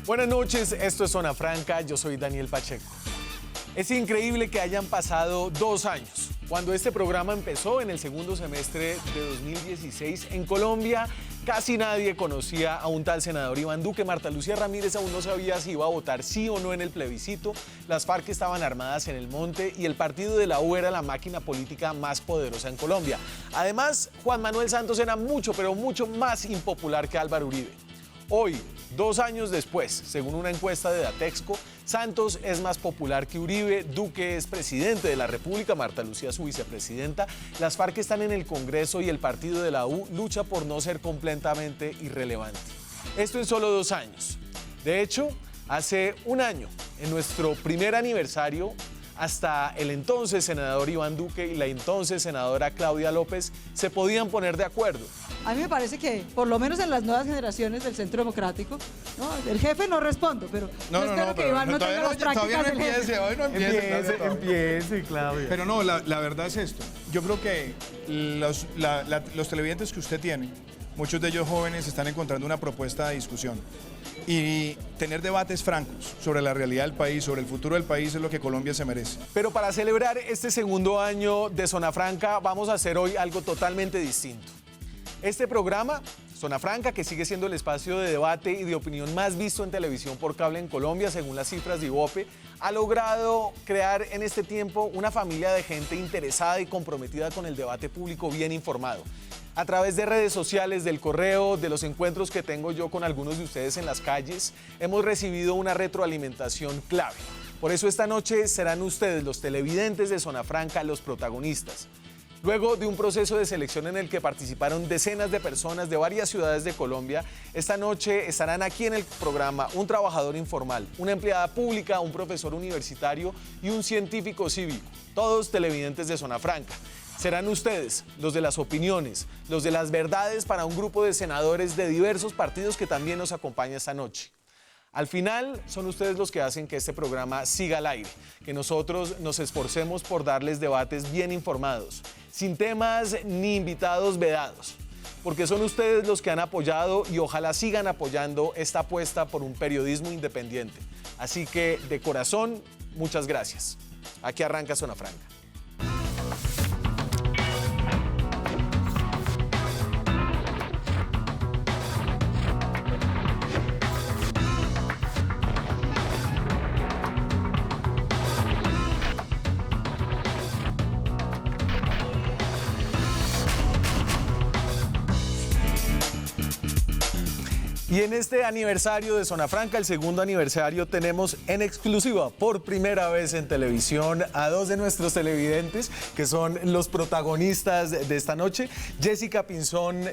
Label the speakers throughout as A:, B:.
A: Buenas noches, esto es Zona Franca, yo soy Daniel Pacheco. Es increíble que hayan pasado 2 años. Cuando este programa empezó en el segundo semestre de 2016 en Colombia, casi nadie conocía a un tal senador Iván Duque. Marta Lucía Ramírez aún no sabía si iba a votar sí o no en el plebiscito. Las FARC estaban armadas en el monte y el partido de la U era la máquina política más poderosa en Colombia. Además, Juan Manuel Santos era mucho, pero mucho más impopular que Álvaro Uribe. Hoy, 2 años después, según una encuesta de Datexco, Santos es más popular que Uribe, Duque es presidente de la República, Marta Lucía su vicepresidenta, las FARC están en el Congreso y el partido de la U lucha por no ser completamente irrelevante. Esto en solo 2 años. De hecho, hace 1 año, en nuestro primer aniversario, hasta el entonces senador Iván Duque y la entonces senadora Claudia López se podían poner de acuerdo.
B: A mí me parece que, por lo menos en las nuevas generaciones del Centro Democrático, ¿no? El jefe no respondo, pero yo espero que Iván no tenga las prácticas del jefe.
C: Hoy no empiece.
A: Empiece, Claudia.
C: Pero no, la verdad es esto. Yo creo que los televidentes que usted tiene, muchos de ellos jóvenes, están encontrando una propuesta de discusión. Y tener debates francos sobre la realidad del país, sobre el futuro del país, es lo que Colombia se merece.
A: Pero para celebrar este segundo año de Zona Franca, vamos a hacer hoy algo totalmente distinto. Este programa, Zona Franca, que sigue siendo el espacio de debate y de opinión más visto en televisión por cable en Colombia, según las cifras de Ibope, ha logrado crear en este tiempo una familia de gente interesada y comprometida con el debate público bien informado. A través de redes sociales, del correo, de los encuentros que tengo yo con algunos de ustedes en las calles, hemos recibido una retroalimentación clave. Por eso esta noche serán ustedes, los televidentes de Zona Franca, los protagonistas. Luego de un proceso de selección en el que participaron decenas de personas de varias ciudades de Colombia, esta noche estarán aquí en el programa un trabajador informal, una empleada pública, un profesor universitario y un científico cívico, todos televidentes de Zona Franca. Serán ustedes, los de las opiniones, los de las verdades para un grupo de senadores de diversos partidos que también nos acompaña esta noche. Al final, son ustedes los que hacen que este programa siga al aire, que nosotros nos esforcemos por darles debates bien informados, sin temas ni invitados vedados, porque son ustedes los que han apoyado y ojalá sigan apoyando esta apuesta por un periodismo independiente. Así que, de corazón, muchas gracias. Aquí arranca Zona Franca. Y en este aniversario de Zona Franca, el segundo aniversario, tenemos en exclusiva, por primera vez en televisión, a 2 de nuestros televidentes, que son los protagonistas de esta noche. Jessica Pinzón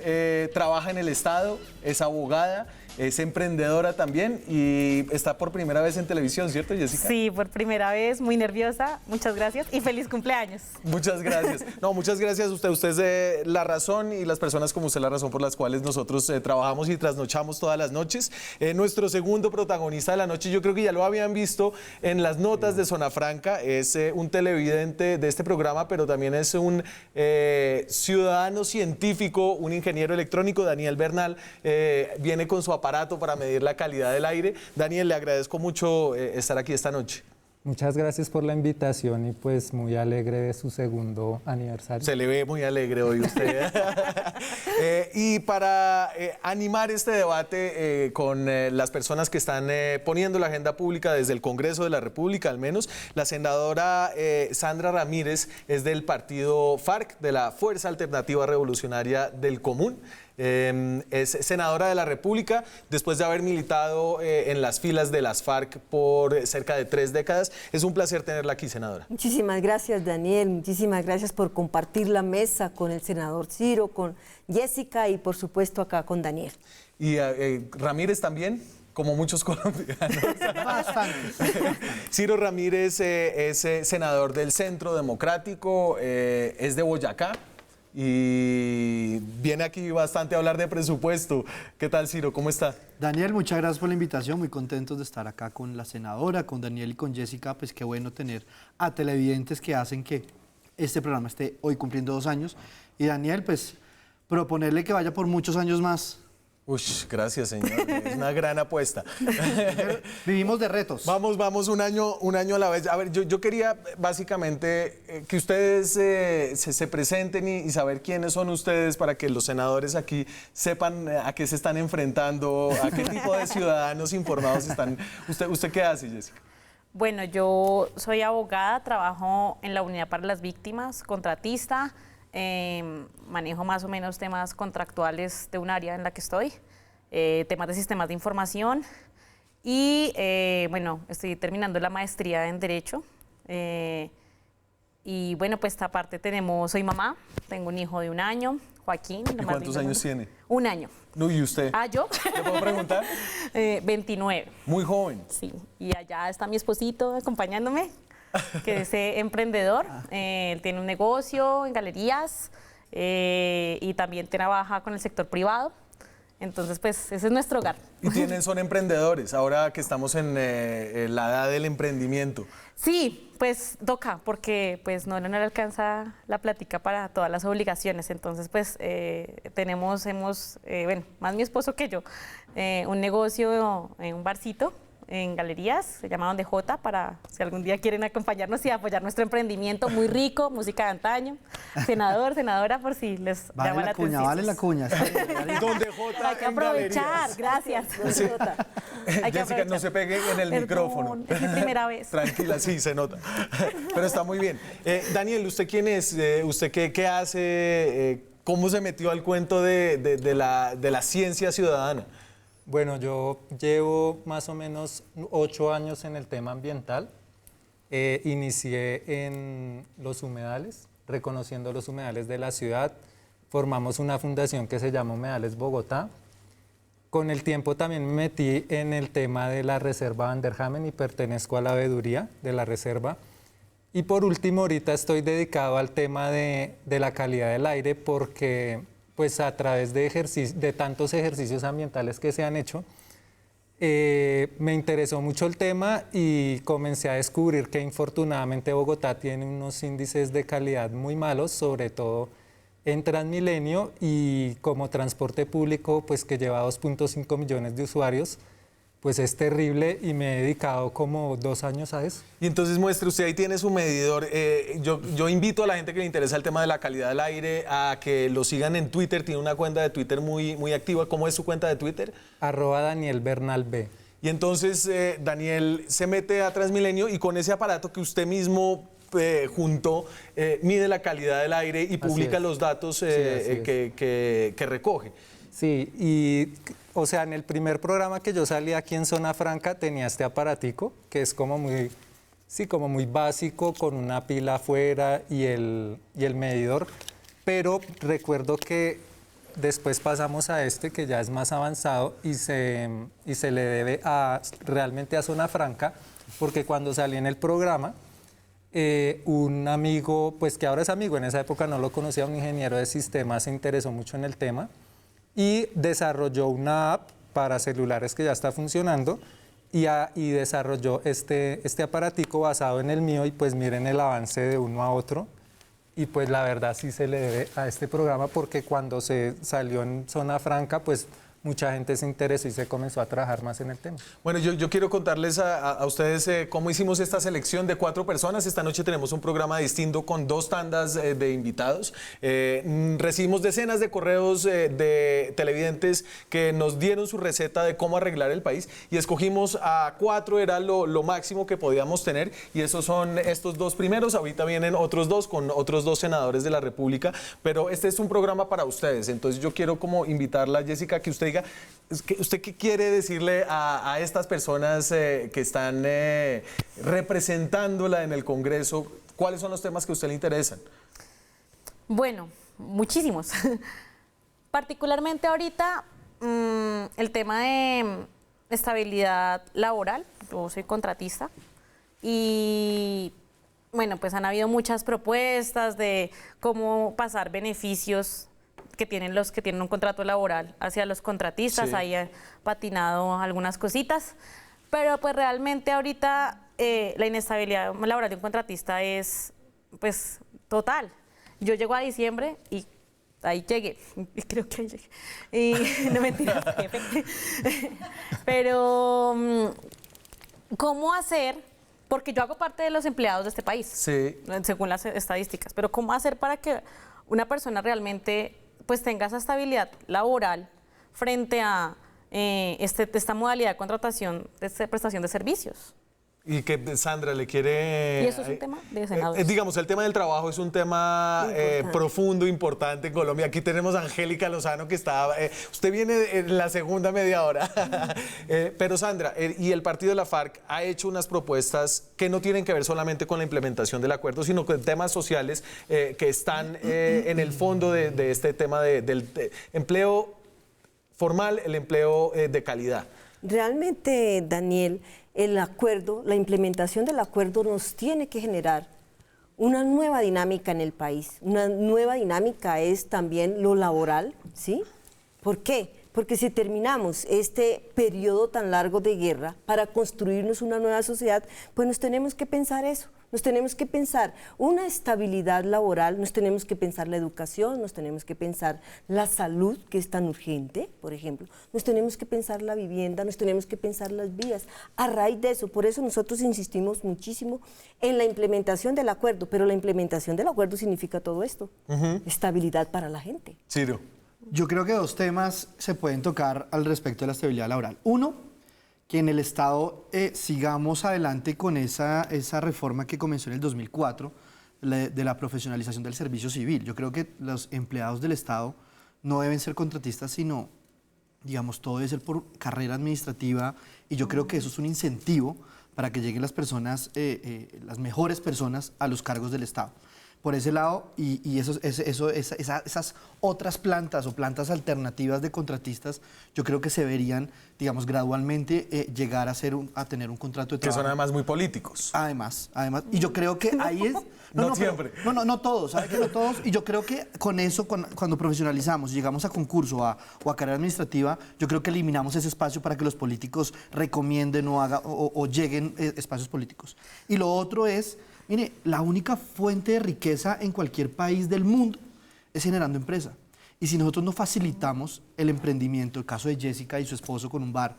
A: trabaja en el Estado, es abogada, es emprendedora también y está por primera vez en televisión, ¿cierto, Jessica?
D: Sí, por primera vez, muy nerviosa, muchas gracias y feliz cumpleaños.
A: Muchas gracias. No, muchas gracias a usted. Usted es la razón y las personas como usted la razón por las cuales nosotros trabajamos y trasnochamos todas las noches. Nuestro segundo protagonista de la noche, yo creo que ya lo habían visto en las notas de Zona Franca, es un televidente de este programa, pero también es un ciudadano científico, un ingeniero electrónico, Daniel Bernal, viene con su aparato para medir la calidad del aire. Daniel, le agradezco mucho estar aquí esta noche.
E: Muchas gracias por la invitación y pues muy alegre de su segundo aniversario.
A: Se le ve muy alegre hoy usted. Y para animar este debate con las personas que están poniendo la agenda pública desde el Congreso de la República, al menos, la senadora Sandra Ramírez es del partido FARC, de la Fuerza Alternativa Revolucionaria del Común. Es senadora de la República después de haber militado en las filas de las FARC por cerca de 3 décadas. Es un placer tenerla aquí, senadora.
F: Muchísimas gracias, Daniel. Muchísimas gracias por compartir la mesa con el senador Ciro, con Jessica y por supuesto acá con Daniel.
A: Y Ramírez también, como muchos colombianos. Ciro Ramírez es senador del Centro Democrático, es de Boyacá. Y viene aquí bastante a hablar de presupuesto. ¿Qué tal, Ciro? ¿Cómo está?
G: Daniel, muchas gracias por la invitación. Muy contentos de estar acá con la senadora, con Daniel y con Jessica. Pues qué bueno tener a televidentes que hacen que este programa esté hoy cumpliendo 2 años. Y Daniel, pues proponerle que vaya por muchos años más.
A: Uy, gracias, señor. Es una gran apuesta.
G: Vivimos de retos.
A: Vamos un año a la vez. A ver, yo quería básicamente que ustedes se presenten y saber quiénes son ustedes para que los senadores aquí sepan a qué se están enfrentando, a qué tipo de ciudadanos informados están. ¿Usted qué hace, Jessica?
D: Bueno, yo soy abogada, trabajo en la Unidad para las Víctimas, contratista. Manejo más o menos temas contractuales de un área en la que estoy, temas de sistemas de información y bueno, estoy terminando la maestría en Derecho y bueno, pues esta parte soy mamá, tengo un hijo de 1 año, Joaquín.
A: ¿Y cuántos años tiene?
D: 1 año.
A: No, ¿y usted?
D: Ah, ¿yo?
A: ¿Le puedo preguntar?
D: 29.
A: Muy joven.
D: Sí, y allá está mi esposito acompañándome, que es emprendedor. Él tiene un negocio en galerías y también trabaja con el sector privado. Entonces, pues, ese es nuestro hogar.
A: Y son emprendedores, ahora que estamos en la edad del emprendimiento.
D: Sí, pues toca, porque pues no le alcanza la plática para todas las obligaciones. Entonces, pues, bueno, más mi esposo que yo, un negocio en un barcito en galerías, se llama Donde J, para si algún día quieren acompañarnos y apoyar nuestro emprendimiento muy rico, música de antaño, senador, senadora, por si les llama la atención.
G: Vale la cuña.
A: Donde J
D: Hay que
A: en
D: aprovechar,
A: galerías.
D: gracias.
A: Sí.
D: Hay que
A: Jessica,
D: aprovechar.
A: no se pegue en el
D: Perdón,
A: micrófono.
D: es mi primera vez.
A: Tranquila, sí, se nota. Pero está muy bien. Daniel, ¿usted quién es? ¿Usted qué hace? ¿Cómo se metió al cuento de la ciencia ciudadana?
E: Bueno, yo llevo más o menos 8 años en el tema ambiental. Inicié en los humedales, reconociendo los humedales de la ciudad. Formamos una fundación que se llama Humedales Bogotá. Con el tiempo también me metí en el tema de la Reserva Van der Hamen y pertenezco a la veeduría de la reserva. Y por último, ahorita estoy dedicado al tema de la calidad del aire porque pues a través de tantos ejercicios ambientales que se han hecho, me interesó mucho el tema y comencé a descubrir que infortunadamente Bogotá tiene unos índices de calidad muy malos, sobre todo en Transmilenio y como transporte público, pues que lleva 2.5 millones de usuarios, pues es terrible y me he dedicado como 2 años a eso.
A: Y entonces muestre, usted ahí tiene su medidor. Yo invito a la gente que le interesa el tema de la calidad del aire a que lo sigan en Twitter. Tiene una cuenta de Twitter muy activa. ¿Cómo es su cuenta de Twitter?
E: @DanielBernalB.
A: Y entonces Daniel se mete a Transmilenio y con ese aparato que usted mismo juntó, mide la calidad del aire y publica los datos que recoge.
E: Sí, y o sea, en el primer programa que yo salí aquí en Zona Franca tenía este aparatico, que es como muy básico, con una pila afuera y el medidor, pero recuerdo que después pasamos a este, que ya es más avanzado y se le debe realmente a Zona Franca, porque cuando salí en el programa, un amigo, pues que ahora es amigo, en esa época no lo conocía, un ingeniero de sistemas, se interesó mucho en el tema y desarrolló una app para celulares que ya está funcionando y desarrolló este aparatico basado en el mío y pues miren el avance de uno a otro y pues la verdad sí se le debe a este programa porque cuando se salió en Zona Franca pues mucha gente se interesó y se comenzó a trabajar más en el tema.
A: Bueno, yo quiero contarles a ustedes cómo hicimos esta selección de 4 personas. Esta noche tenemos un programa distinto con 2 tandas de invitados. Recibimos decenas de correos de televidentes que nos dieron su receta de cómo arreglar el país y escogimos a 4, era lo máximo que podíamos tener y esos son estos 2 primeros. Ahorita vienen otros 2 con otros 2 senadores de la República, pero este es un programa para ustedes. Entonces yo quiero como invitarla, Jessica, que usted diga, ¿usted qué quiere decirle a estas personas que están representándola en el Congreso? ¿Cuáles son los temas que a usted le interesan?
D: Bueno, muchísimos. Particularmente ahorita, el tema de estabilidad laboral. Yo soy contratista y bueno, pues han habido muchas propuestas de cómo pasar beneficios que tienen los que tienen un contrato laboral hacia los contratistas. Sí. Ahí han patinado algunas cositas, pero pues realmente ahorita la inestabilidad laboral de un contratista es pues total. Yo llego a diciembre y ahí llegué, creo que ahí llegué. Y, no mentira, jefe. Pero, ¿cómo hacer? Porque yo hago parte de los empleados de este país,
A: Sí.
D: según las estadísticas, pero ¿cómo hacer para que una persona realmente pues tenga esa estabilidad laboral frente a esta modalidad de contratación, de prestación de servicios?
A: Y que Sandra le quiere...
D: Y eso es un tema de senadores.
A: Digamos, el tema del trabajo es un tema profundo, importante en Colombia. Aquí tenemos a Angélica Lozano que está... usted viene en la segunda media hora. Pero Sandra, y el partido de la FARC ha hecho unas propuestas que no tienen que ver solamente con la implementación del acuerdo, sino con temas sociales que están en el fondo de este tema del empleo formal, el empleo de calidad.
F: Realmente, Daniel, el acuerdo, la implementación del acuerdo nos tiene que generar una nueva dinámica en el país. Una nueva dinámica es también lo laboral, ¿sí? ¿Por qué? Porque si terminamos este periodo tan largo de guerra para construirnos una nueva sociedad, pues nos tenemos que pensar eso. Nos tenemos que pensar una estabilidad laboral, nos tenemos que pensar la educación, nos tenemos que pensar la salud, que es tan urgente, por ejemplo, nos tenemos que pensar la vivienda, nos tenemos que pensar las vías. A raíz de eso, por eso nosotros insistimos muchísimo en la implementación del acuerdo, pero la implementación del acuerdo significa todo esto, estabilidad para la gente.
A: Ciro.
G: Yo creo que 2 temas se pueden tocar al respecto de la estabilidad laboral. Uno, que en el Estado sigamos adelante con esa reforma que comenzó en el 2004 de la profesionalización del servicio civil. Yo creo que los empleados del Estado no deben ser contratistas, sino, digamos, todo debe ser por carrera administrativa, y yo creo que eso es un incentivo para que lleguen las personas, las mejores personas a los cargos del Estado. Por ese lado, y esas otras plantas o plantas alternativas de contratistas, yo creo que se verían, digamos, gradualmente llegar a tener un contrato de trabajo.
A: Que son además muy políticos.
G: Además, y yo creo que ahí es...
A: No siempre.
G: No todos, ¿sabe que no todos? Y yo creo que con eso, cuando profesionalizamos y llegamos a concurso o a carrera administrativa, yo creo que eliminamos ese espacio para que los políticos recomienden o lleguen espacios políticos. Y lo otro es... Mire, la única fuente de riqueza en cualquier país del mundo es generando empresa. Y si nosotros no facilitamos el emprendimiento, el caso de Jessica y su esposo con un bar,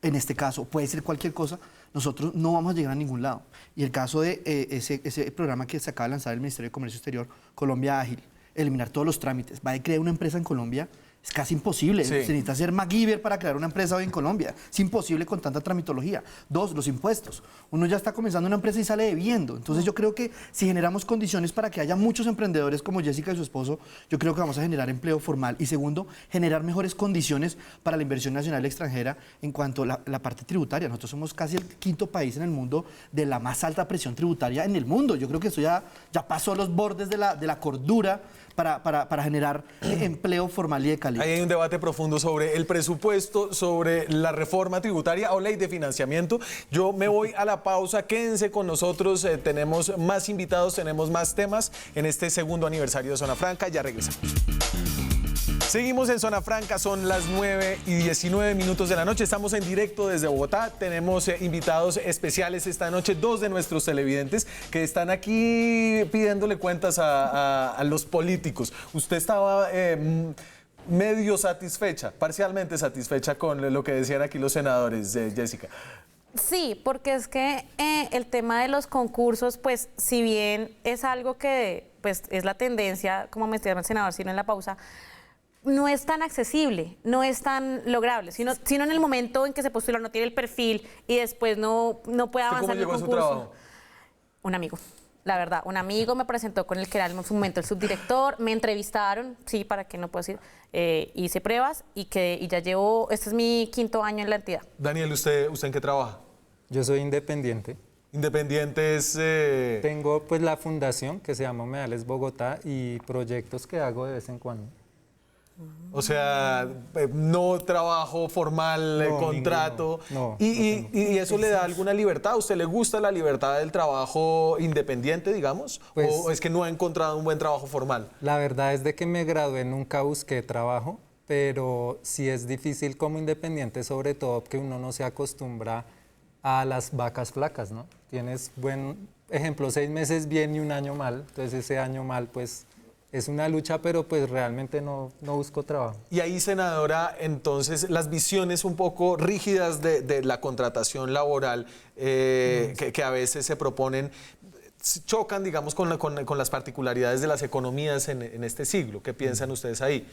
G: en este caso puede ser cualquier cosa, nosotros no vamos a llegar a ningún lado. Y el caso de ese programa que se acaba de lanzar el Ministerio de Comercio Exterior, Colombia Ágil, eliminar todos los trámites, va a crear una empresa en Colombia. Es casi imposible.
A: Sí.
G: Se necesita ser MacGyver para crear una empresa hoy en Colombia. Es imposible con tanta tramitología. 2, los impuestos. Uno ya está comenzando una empresa y sale debiendo. Entonces yo creo que si generamos condiciones para que haya muchos emprendedores como Jessica y su esposo, yo creo que vamos a generar empleo formal. Y segundo, generar mejores condiciones para la inversión nacional y extranjera en cuanto a la parte tributaria. Nosotros somos casi el 5º país en el mundo de la más alta presión tributaria en el mundo. Yo creo que esto ya pasó los bordes de la cordura para generar empleo formal y de calidad.
A: Ahí hay un debate profundo sobre el presupuesto, sobre la reforma tributaria o ley de financiamiento. Yo me voy a la pausa, quédense con nosotros, tenemos más invitados, tenemos más temas en este segundo aniversario de Zona Franca, ya regresamos. Seguimos en Zona Franca, son las 9:19 de la noche, estamos en directo desde Bogotá, tenemos invitados especiales esta noche, 2 de nuestros televidentes que están aquí pidiéndole cuentas a los políticos. Usted estaba medio satisfecha, parcialmente satisfecha con lo que decían aquí los senadores, Jessica.
D: Sí, porque es que el tema de los concursos, pues si bien es algo que pues, es la tendencia, como me decía el senador, sino en la pausa, no es tan accesible, no es tan lograble, sino en el momento en que se postula no tiene el perfil y después no puede avanzar en el concurso.
A: ¿Cómo llegó a su trabajo?
D: Un amigo, la verdad, un amigo me presentó con el que era en su momento el subdirector, me entrevistaron, sí, para que no puedo decir, hice pruebas y ya llevo, este es mi 5º año en la entidad.
A: Daniel, ¿usted en qué trabaja?
E: Yo soy independiente.
A: Independiente es...
E: Tengo pues la fundación que se llama Humedales Bogotá y proyectos que hago de vez en cuando.
A: O sea, no trabajo formal,
E: No,
A: contrato.
E: ninguno. No,
A: ¿Y eso le da alguna libertad? ¿A usted le gusta la libertad del trabajo independiente, digamos?
E: Pues-
A: ¿O es que no ha encontrado un buen trabajo formal?
E: La verdad es de que me gradué, nunca busqué trabajo, pero sí es difícil como independiente, sobre todo que uno no se acostumbra a las vacas flacas, ¿no? Tienes buen ejemplo, 6 meses bien y un año mal, entonces ese año mal pues es una lucha, pero pues realmente no busco trabajo.
A: Y ahí, senadora, entonces las visiones un poco rígidas de la contratación laboral que a veces se proponen chocan, digamos, con las particularidades de las economías en este siglo. ¿Qué piensan ustedes ahí?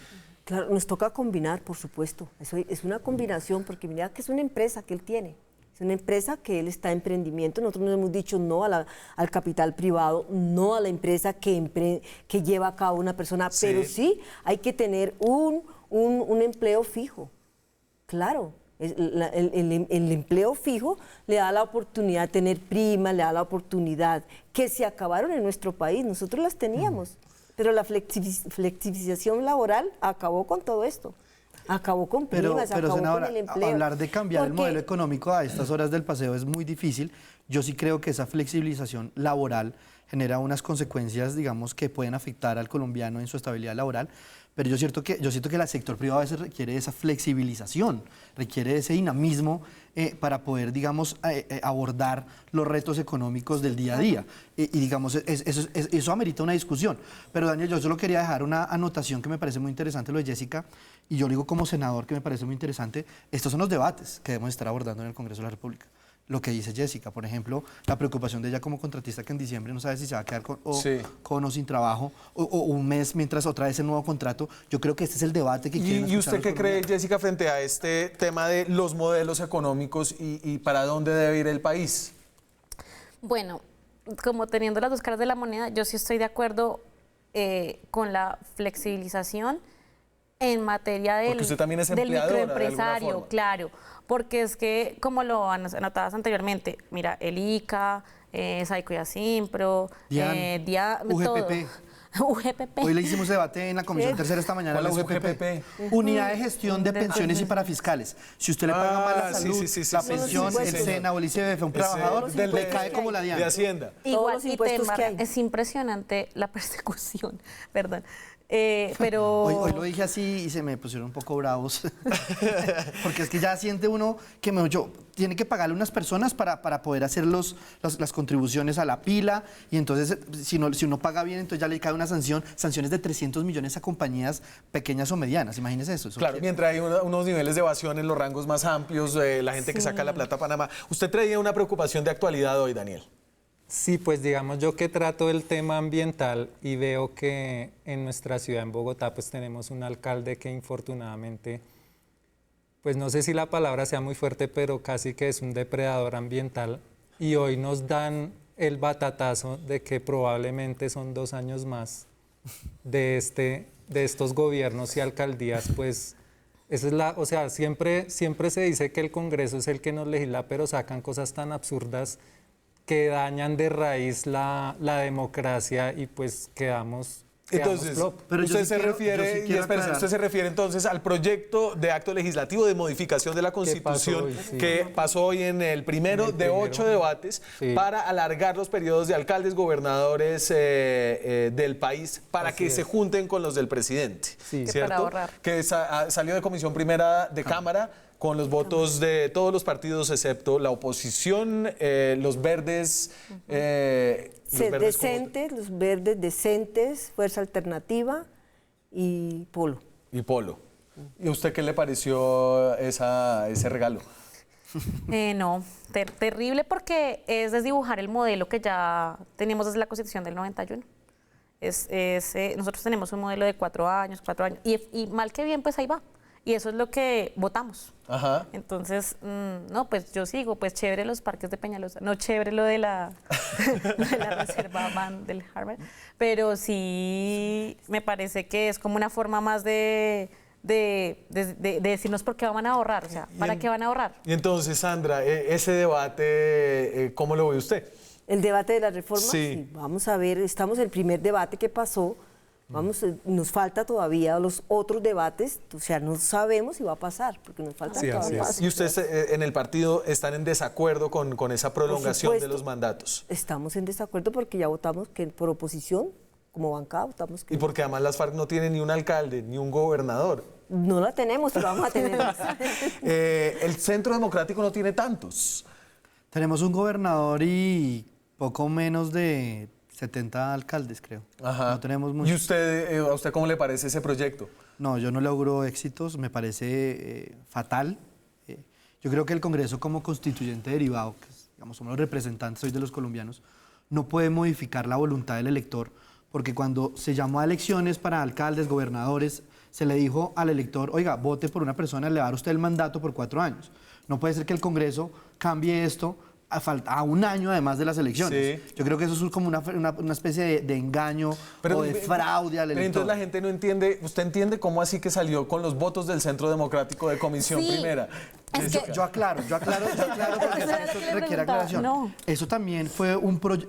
F: Claro, nos toca combinar, por supuesto. Eso es una combinación, porque mira que es una empresa que él tiene. Es una empresa que él está en emprendimiento. Nosotros nos hemos dicho no al capital privado, no a la empresa que lleva a cabo una persona,
A: Sí.
F: pero sí hay que tener un empleo fijo. Claro, el empleo fijo le da la oportunidad de tener primas, le da la oportunidad que se acabaron en nuestro país. Nosotros las teníamos, pero la flexibilización laboral acabó con todo esto. Acabó con primas, acabó
G: senadora,
F: con el empleo.
G: hablar de cambiar el
F: Porque-
G: modelo económico a estas horas del paseo es muy difícil. Yo sí creo que esa flexibilización laboral genera unas consecuencias, digamos, que pueden afectar al colombiano en su estabilidad laboral, pero yo siento que el sector privado a veces requiere esa flexibilización, requiere ese dinamismo para poder, digamos, abordar los retos económicos del día a día. Y digamos, eso amerita una discusión. Pero Daniel, yo solo quería dejar una anotación que me parece muy interesante, lo de Jessica, y yo lo digo como senador que me parece muy interesante. Estos son los debates que debemos estar abordando en el Congreso de la República. Lo que dice Jessica, por ejemplo, la preocupación de ella como contratista que en diciembre no sabe si se va a quedar con o sin trabajo o un mes mientras otra vez el nuevo contrato. Yo creo que este es el debate que quieren
A: ¿Y
G: escuchar
A: usted qué
G: los
A: cree,
G: colombianos.
A: Jessica, frente a este tema de los modelos económicos y para dónde debe ir el país?
D: Bueno, como teniendo las dos caras de la moneda, yo sí estoy de acuerdo con la flexibilización en materia
A: Porque usted también es
D: del
A: empleadora, de alguna
D: microempresario,
A: forma.
D: claro, porque es que, como lo anotabas anteriormente, mira, el ICA, Saico y Asimpro,
G: DIAN,
D: todo.
G: UGPP.
D: UGPP.
G: Hoy le hicimos debate en la Comisión
D: Sí.
G: Tercera esta mañana.
A: ¿Cuál es
G: la
A: UGPP?
G: Unidad de Gestión de Pensiones y Parafiscales. Si usted le paga mal la
A: sí,
G: salud,
A: sí, sí,
G: la
A: sí,
G: pensión,
F: sí, sí,
G: el
F: sí.
G: SENA o el ICBF a un trabajador, le cae como la DIAN.
A: De Hacienda.
F: Todos
D: Igual,
F: los
D: y
F: impuestos
D: Telmar,
F: que hay.
D: es impresionante la persecución, perdón. Pero
G: Hoy lo dije así y se me pusieron un poco bravos. Porque es que ya siente uno que tiene que pagarle a unas personas para poder hacer las contribuciones a la pila. Y entonces, si uno paga bien, entonces ya le cae una sanciones de 300 millones a compañías pequeñas o medianas. Imagínese eso.
A: Claro, mientras hay unos niveles de evasión en los rangos más amplios, la gente que saca la plata a Panamá. ¿Usted traía una preocupación de actualidad hoy, Daniel?
E: Sí, pues digamos yo que trato el tema ambiental y veo que en nuestra ciudad, en Bogotá, pues tenemos un alcalde que infortunadamente, pues no sé si la palabra sea muy fuerte, pero casi que es un depredador ambiental y hoy nos dan el batatazo de que probablemente son 2 años más de estos gobiernos y alcaldías, pues esa es o sea, siempre se dice que el Congreso es el que nos legisla, pero sacan cosas tan absurdas que dañan de raíz la democracia y pues quedamos
A: Entonces,
E: flop.
G: Pero yo
A: usted
G: sí
A: se
G: quiero-
A: refiere,
G: yo sí
A: y
G: quiero
A: espera,
G: aclarar.
A: usted se refiere entonces al proyecto de acto legislativo de modificación de la Constitución
E: hoy, sí.
A: que pasó hoy en el primero
E: En el
A: de
E: primero.
A: 8 debates
E: Sí.
A: para alargar los periodos de alcaldes, gobernadores del país para
E: Así
A: que
E: es.
A: se junten con los del presidente,
E: Sí.
D: Que
A: ¿cierto?
D: para ahorrar.
A: Que salió de comisión primera de Cámara con los votos de todos los partidos excepto la oposición, los verdes. Los verdes como-
F: Decentes, los verdes decentes, Fuerza Alternativa y Polo.
A: y Polo. ¿Y a usted qué le pareció ese regalo?
D: no, terrible porque es desdibujar el modelo que ya teníamos desde la Constitución del 91. Nosotros tenemos un modelo de 4 años, y mal que bien, pues ahí va. Y eso es lo que votamos.
A: Ajá.
D: Entonces, no, pues yo sigo, pues chévere los parques de Peñalosa, no chévere lo de la, lo de la reserva Van del Harvard, pero sí me parece que es como una forma más de decirnos por qué van a ahorrar, o sea, ¿para qué van a ahorrar?
A: Y entonces, Sandra, ese debate, ¿cómo lo ve usted?
F: El debate de la reforma,
A: Sí.
F: sí, vamos a ver, estamos en el primer debate que pasó, nos falta todavía los otros debates, o sea, no sabemos si va a pasar, porque nos falta
E: Sí, así
F: todavía.
E: es.
A: ¿Y ustedes en el partido están en desacuerdo con esa prolongación de
F: supuesto.
A: los mandatos?
F: Estamos en desacuerdo porque ya votamos que por oposición, como bancada, votamos que
A: Y porque además las FARC no tienen ni un alcalde, ni un gobernador.
F: no la tenemos, pero vamos a tener.
A: El Centro Democrático no tiene tantos.
G: Tenemos un gobernador y poco menos de 70 alcaldes, creo.
A: Ajá.
G: No tenemos mucho.
A: ¿Y usted, a usted cómo le parece ese proyecto?
G: No, yo no logro éxitos, me parece fatal. Yo creo que el Congreso como constituyente derivado, que digamos, somos los representantes hoy de los colombianos, no puede modificar la voluntad del elector, porque cuando se llamó a elecciones para alcaldes, gobernadores, se le dijo al elector, oiga, vote por una persona, le va a dar usted el mandato por 4 años. No puede ser que el Congreso cambie esto a un año además de las elecciones. Sí. Yo creo que eso es como una especie de engaño o de fraude al elector.
A: Entonces la gente no entiende, ¿usted entiende cómo así que salió con los votos del Centro Democrático de Comisión Primera?
G: Yo aclaro porque eso requiere aclaración. No. Eso también fue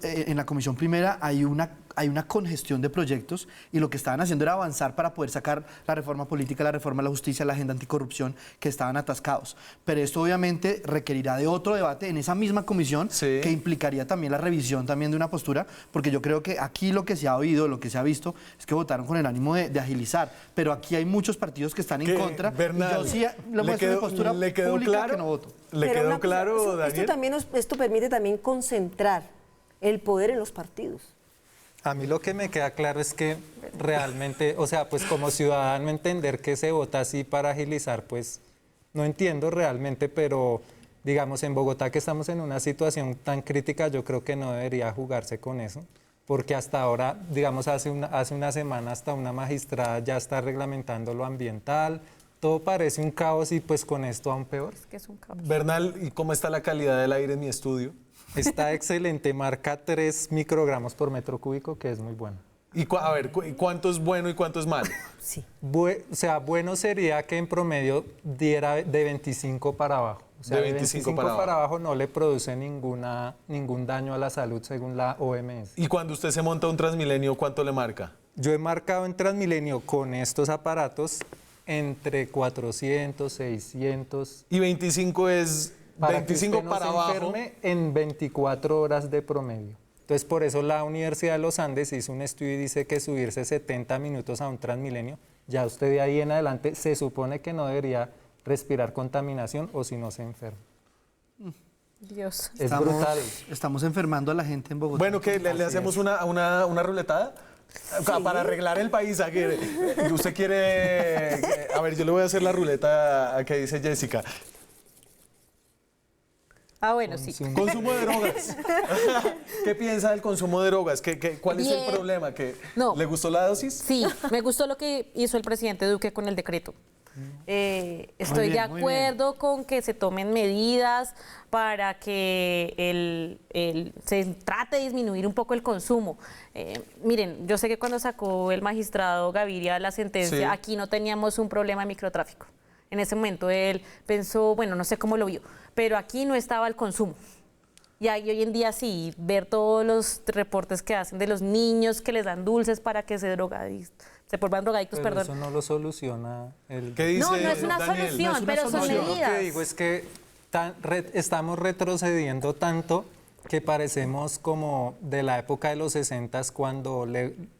G: en la Comisión Primera hay una congestión de proyectos y lo que estaban haciendo era avanzar para poder sacar la reforma política, la reforma a la justicia, la agenda anticorrupción que estaban atascados. Pero esto obviamente requerirá de otro debate en esa misma comisión que implicaría también la revisión también de una postura, porque yo creo que aquí lo que se ha oído, lo que se ha visto es que votaron con el ánimo de agilizar, pero aquí hay muchos partidos que están en contra.
A: Bernal,
G: y yo sí le muestro mi postura pública
A: claro,
G: que no voto.
F: ¿Le quedó claro, Daniel? Esto permite también concentrar el poder en los partidos.
E: A mí lo que me queda claro es que realmente, o sea, pues como ciudadano entender que se vota así para agilizar, pues no entiendo realmente, pero digamos en Bogotá que estamos en una situación tan crítica, yo creo que no debería jugarse con eso, porque hasta ahora, digamos hace una semana hasta una magistrada ya está reglamentando lo ambiental, todo parece un caos y pues con esto aún peor.
D: Es que es un caos.
A: Bernal, ¿y cómo está la calidad del aire en mi estudio?
E: Está excelente, marca 3 microgramos por metro cúbico, que es muy bueno.
A: Y a ver, ¿cuánto es bueno y cuánto es malo?
F: Sí.
E: O sea, bueno sería que en promedio diera de 25 para abajo. O sea, de 25 para abajo no le produce ningún daño a la salud según la OMS.
A: ¿Y cuando usted se monta un Transmilenio, cuánto le marca?
E: Yo he marcado en Transmilenio con estos aparatos entre 400, 600.
A: ¿Y 25 es...?
E: Para
A: 25
E: que usted no
A: para
E: se
A: abajo.
E: enferme en 24 horas de promedio. Entonces, por eso la Universidad de los Andes hizo un estudio y dice que subirse 70 minutos a un Transmilenio, ya usted de ahí en adelante se supone que no debería respirar contaminación o si no se enferma.
D: Dios.
E: Es brutal.
G: Estamos enfermando a la gente en Bogotá.
A: Bueno, ¿qué? ¿Le hacemos una ruletada? Sí. Para arreglar el país. ¿Usted quiere...? A ver, yo le voy a hacer la ruleta que dice Jessica.
D: Ah, bueno, sí.
A: Consumo de drogas. ¿Qué piensa del consumo de drogas? ¿Cuál es el problema? ¿Le gustó la dosis?
D: Sí, me gustó lo que hizo el presidente Duque con el decreto. Estoy de acuerdo con que se tomen medidas para que se trate de disminuir un poco el consumo. Miren, yo sé que cuando sacó el magistrado Gaviria la sentencia, aquí no teníamos un problema de microtráfico. En ese momento él pensó, bueno, no sé cómo lo vio, pero aquí no estaba el consumo. Y hoy en día sí, ver todos los reportes que hacen de los niños que les dan dulces para que se vuelvan drogadictos,
E: pero eso no lo soluciona el...
A: ¿Qué dice
D: No es una
A: Daniel?
D: solución, pero son medidas.
E: Lo que digo es que estamos retrocediendo tanto que parecemos como de la época de los 60s cuando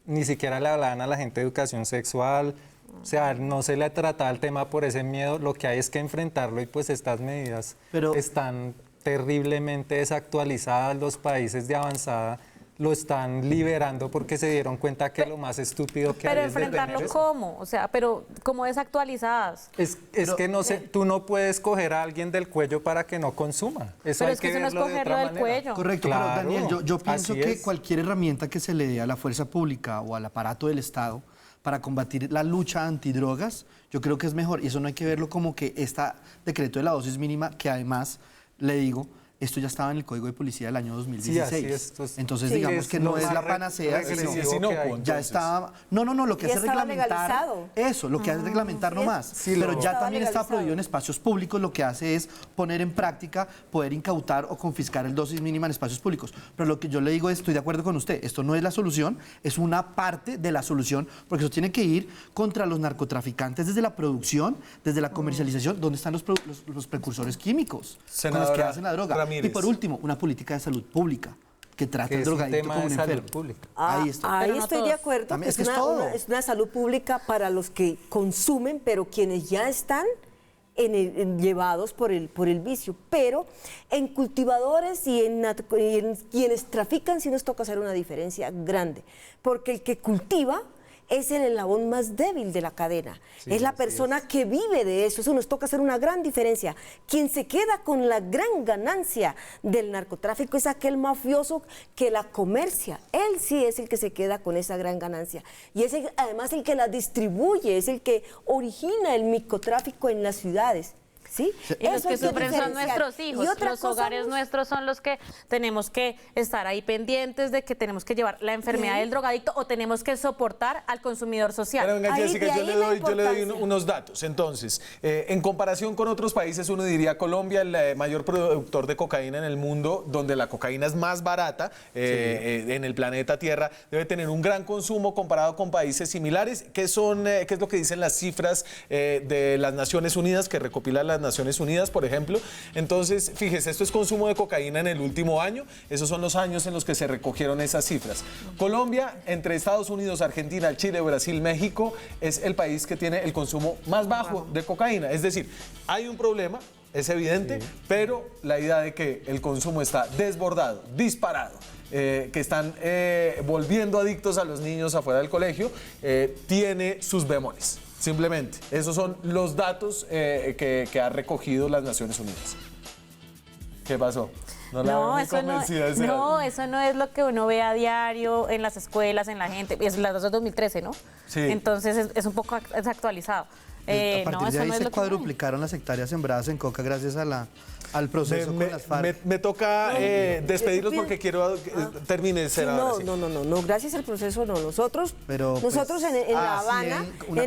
E: ni siquiera le hablaban a la gente de educación sexual. O sea, no se le trataba el tema por ese miedo, lo que hay es que enfrentarlo y pues estas medidas están terriblemente desactualizadas, los países de avanzada lo están liberando porque se dieron cuenta que lo más estúpido que hay es detener eso.
D: Pero enfrentarlo ¿cómo? O sea, pero como desactualizadas.
E: Es que no sé, tú no puedes coger a alguien del cuello para que no consuma.
D: Pero es que eso no es cogerlo del cuello.
G: Correcto,
E: claro,
G: pero Daniel, yo pienso que cualquier herramienta que se le dé a la fuerza pública o al aparato del Estado para combatir la lucha antidrogas, yo creo que es mejor. Y eso no hay que verlo como que este decreto de la dosis mínima, que además, le digo, esto ya estaba en el Código de Policía del año 2016.
E: Sí,
G: entonces, digamos que no es la panacea, sino ya estaba... No, lo que hace es reglamentar... Eso, lo que hace es reglamentar nomás. Pero ya también está prohibido en espacios públicos, lo que hace es poner en práctica, poder incautar o confiscar el dosis mínima en espacios públicos. Pero lo que yo le digo es, estoy de acuerdo con usted, esto no es la solución, es una parte de la solución, porque eso tiene que ir contra los narcotraficantes desde la producción, desde la comercialización, donde están los precursores químicos con los que hacen la droga. Y por último, una política de salud pública que trate el drogadicto como un enfermo.
F: Ahí estoy de acuerdo.
G: También,
F: es una salud pública para los que consumen, pero quienes ya están llevados por el vicio. Pero en cultivadores y en quienes trafican sí nos toca hacer una diferencia grande, porque el que cultiva es el eslabón más débil de la cadena, es la persona que vive de eso nos toca hacer una gran diferencia. Quien se queda con la gran ganancia del narcotráfico es aquel mafioso que la comercia, él sí es el que se queda con esa gran ganancia, y es además el que la distribuye, es el que origina el microtráfico en las ciudades. ¿Sí?
D: Y los que sufren son nuestros hijos, los hogares nuestros son los que tenemos que estar ahí pendientes de que tenemos que llevar la enfermedad del drogadicto o tenemos que soportar al consumidor social.
A: Pero venga, Jessica, yo le doy unos datos. Entonces, en comparación con otros países, uno diría Colombia, el mayor productor de cocaína en el mundo, donde la cocaína es más barata en el planeta Tierra, debe tener un gran consumo comparado con países similares. ¿Qué es lo que dicen las cifras de las Naciones Unidas, que recopilan las Naciones Unidas, por ejemplo? Entonces, fíjese, esto es consumo de cocaína en el último año. Esos son los años en los que se recogieron esas cifras. Colombia, entre Estados Unidos, Argentina, Chile, Brasil, México, es el país que tiene el consumo más bajo de cocaína. Es decir, hay un problema, es evidente, pero la idea de que el consumo está desbordado, disparado, que están volviendo adictos a los niños afuera del colegio, tiene sus bemoles. Simplemente, esos son los datos que ha recogido las Naciones Unidas. ¿Qué pasó?
D: Eso no es lo que uno ve a diario en las escuelas, en la gente. Es las 2013, ¿no?
A: Sí.
D: Entonces es un poco desactualizado.
G: A partir de ahí se cuadruplicaron las hectáreas sembradas en coca gracias al proceso con las FARC.
A: Me toca despedirlos porque quiero termine.
F: No, gracias al proceso no. Nosotros en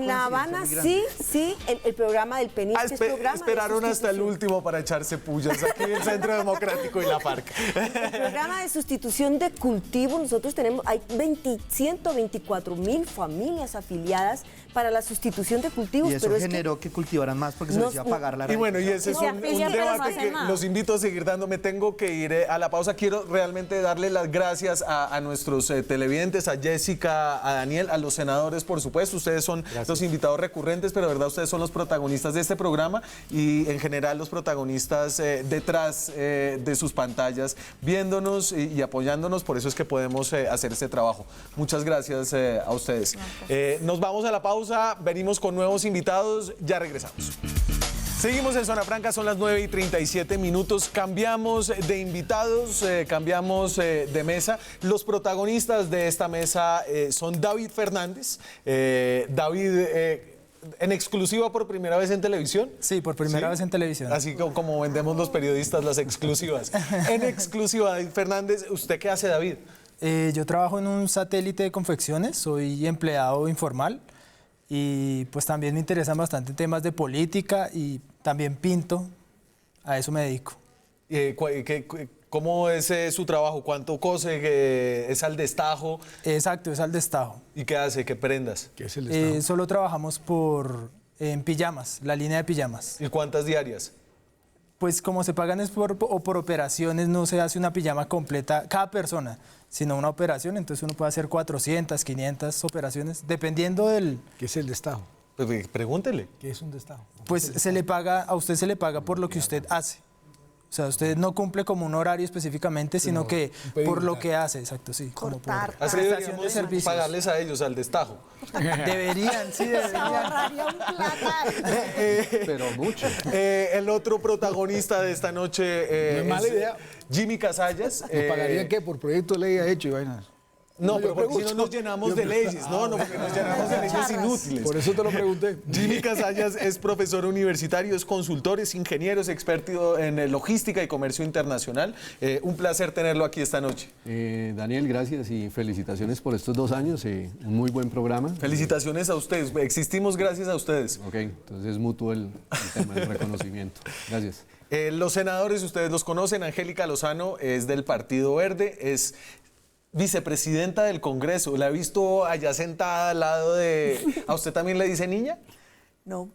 F: La Habana, sí, el programa del PENIS,
A: esperaron hasta el último para echarse pullas aquí en el Centro Democrático y la FARC.
F: El programa de sustitución de cultivo, nosotros hay 124,000 familias afiliadas para la sustitución de cultivos.
G: Y eso generó que cultivaran más porque se les iba a pagar la renta.
A: Y bueno, y ese es un debate que los invito a seguir dando. Me tengo que ir a la pausa. Quiero realmente darle las gracias a nuestros televidentes, a Jessica, a Daniel, a los senadores, por supuesto. Ustedes son los invitados recurrentes, pero de verdad ustedes son los protagonistas de este programa y en general los protagonistas detrás de sus pantallas, viéndonos y apoyándonos. Por eso es que podemos hacer este trabajo. Muchas gracias a ustedes. Nos vamos a la pausa. Venimos con nuevos invitados, ya regresamos. Seguimos en Zona Franca, son las 9:37. Cambiamos de invitados, cambiamos de mesa. Los protagonistas de esta mesa son David Fernández. David, ¿en exclusiva por primera vez en televisión?
H: Sí, por primera vez en televisión.
A: Así como vendemos los periodistas las exclusivas. En exclusiva, David Fernández. ¿Usted qué hace, David?
H: Yo trabajo en un satélite de confecciones, soy empleado informal. Y pues también me interesan bastante temas de política y también pinto, a eso me dedico.
A: ¿Cómo es su trabajo? ¿Cuánto cose? ¿Es al destajo?
H: Exacto, es al destajo.
A: ¿Y qué hace? ¿Qué prendas?
H: ¿Qué es el destajo? Solo trabajamos en pijamas, la línea de pijamas.
A: ¿Y cuántas diarias?
H: Pues como se pagan es por operaciones, no se hace una pijama completa cada persona, sino una operación, entonces uno puede hacer 400, 500 operaciones, dependiendo del...
I: ¿Qué es el destajo?
A: Pues pregúntele.
I: ¿Qué es un destajo?
H: Pues a usted se le paga por lo que usted hace. O sea, usted no cumple como un horario específicamente, sino que por lo que hace, exacto, sí.
B: Cortar.
H: Como por prestación de servicios.
A: Pagarles a ellos, al destajo.
H: Deberían, sí, deberían.
B: Se ahorraría un plata.
I: Pero mucho.
A: El otro protagonista de esta noche
I: no es mala idea.
A: Jimmy Casallas.
I: ¿Pagarían qué? ¿Por proyecto de ley ha hecho y vainas?
A: No, pero porque si no nos llenamos de leyes, porque nos llenamos de leyes inútiles.
I: Por eso te lo pregunté.
A: Jimmy Casallas es profesor universitario, es consultor, es ingeniero, es experto en logística y comercio internacional. Un placer tenerlo aquí esta noche.
J: Daniel, gracias y felicitaciones por estos 2 años. Un muy buen programa.
A: Felicitaciones a ustedes. Existimos gracias a ustedes.
J: Ok, entonces es mutuo el tema del reconocimiento. Gracias.
A: Los senadores, ustedes los conocen. Angélica Lozano es del Partido Verde, es vicepresidenta del Congreso. La he visto allá sentada al lado de... ¿A usted también le dice niña?
B: No,